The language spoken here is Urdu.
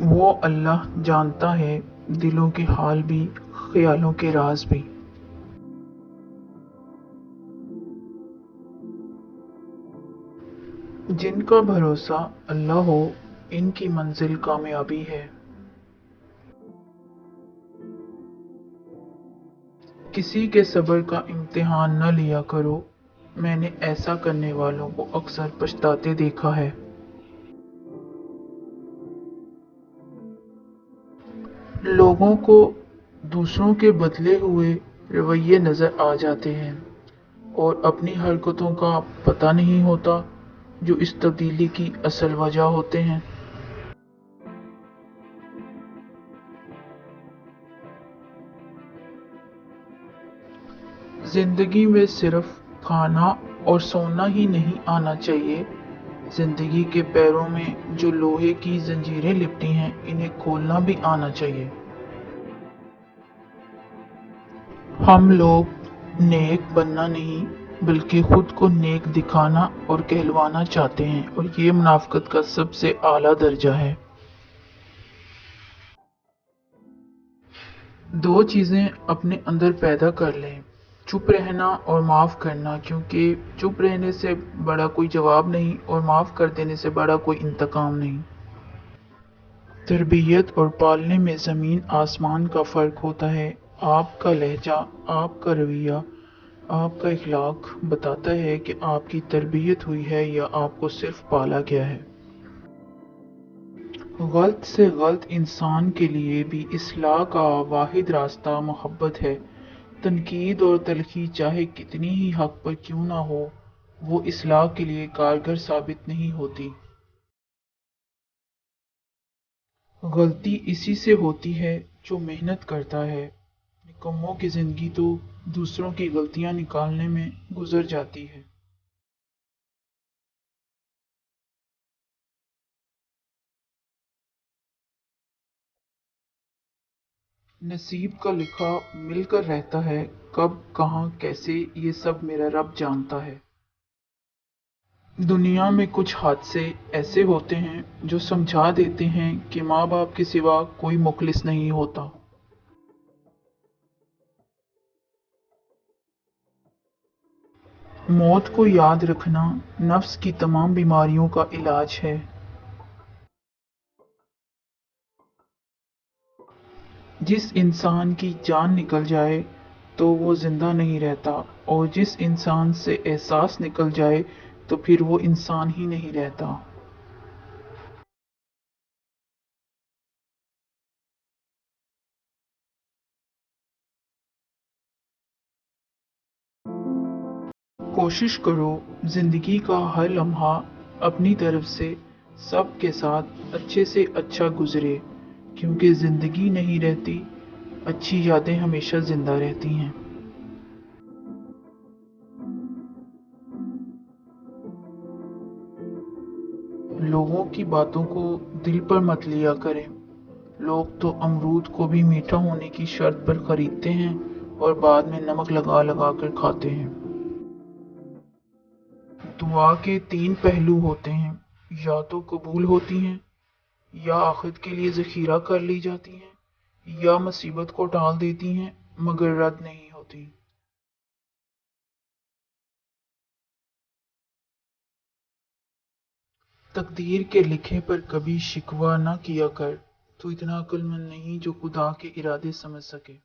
وہ اللہ جانتا ہے دلوں کے حال بھی، خیالوں کے راز بھی۔ جن کا بھروسہ اللہ ہو، ان کی منزل کامیابی ہے۔ کسی کے صبر کا امتحان نہ لیا کرو، میں نے ایسا کرنے والوں کو اکثر پچھتاتے دیکھا ہے۔ لوگوں کو دوسروں کے بدلے ہوئے رویے نظر آ جاتے ہیں اور اپنی حرکتوں کا پتہ نہیں ہوتا جو اس تبدیلی کی اصل وجہ ہوتے ہیں۔ زندگی میں صرف کھانا اور سونا ہی نہیں آنا چاہیے، زندگی کے پیروں میں جو لوہے کی زنجیریں لپٹی ہیں انہیں کھولنا بھی آنا چاہیے۔ ہم لوگ نیک بننا نہیں بلکہ خود کو نیک دکھانا اور کہلوانا چاہتے ہیں، اور یہ منافقت کا سب سے اعلیٰ درجہ ہے۔ دو چیزیں اپنے اندر پیدا کر لیں، چپ رہنا اور معاف کرنا، کیونکہ چپ رہنے سے بڑا کوئی جواب نہیں اور معاف کر دینے سے بڑا کوئی انتقام نہیں۔ تربیت اور پالنے میں زمین آسمان کا فرق ہوتا ہے۔ آپ کا لہجہ، آپ کا رویہ، آپ کا اخلاق بتاتا ہے کہ آپ کی تربیت ہوئی ہے یا آپ کو صرف پالا گیا ہے۔ غلط سے غلط انسان کے لیے بھی اصلاح کا واحد راستہ محبت ہے۔ تنقید اور تلخی چاہے کتنی ہی حق پر کیوں نہ ہو، وہ اصلاح کے لیے کارگر ثابت نہیں ہوتی۔ غلطی اسی سے ہوتی ہے جو محنت کرتا ہے، نکموں کی زندگی تو دوسروں کی غلطیاں نکالنے میں گزر جاتی ہے۔ نصیب کا لکھا مل کر رہتا ہے، کب کہاں کیسے یہ سب میرا رب جانتا ہے۔ دنیا میں کچھ حادثے ایسے ہوتے ہیں جو سمجھا دیتے ہیں کہ ماں باپ کے سوا کوئی مخلص نہیں ہوتا۔ موت کو یاد رکھنا نفس کی تمام بیماریوں کا علاج ہے۔ جس انسان کی جان نکل جائے تو وہ زندہ نہیں رہتا، اور جس انسان سے احساس نکل جائے تو پھر وہ انسان ہی نہیں رہتا۔ کوشش کرو زندگی کا ہر لمحہ اپنی طرف سے سب کے ساتھ اچھے سے اچھا گزرے، کیونکہ زندگی نہیں رہتی، اچھی یادیں ہمیشہ زندہ رہتی ہیں۔ لوگوں کی باتوں کو دل پر مت لیا کریں، لوگ تو امرود کو بھی میٹھا ہونے کی شرط پر خریدتے ہیں اور بعد میں نمک لگا لگا کر کھاتے ہیں۔ دعا کے تین پہلو ہوتے ہیں، یا تو قبول ہوتی ہیں، یا آخرت کے لیے ذخیرہ کر لی جاتی ہیں، یا مصیبت کو ٹال دیتی ہیں مگر رد نہیں ہوتی۔ تقدیر کے لکھے پر کبھی شکوہ نہ کیا کر، تو اتنا عقل مند نہیں جو خدا کے ارادے سمجھ سکے۔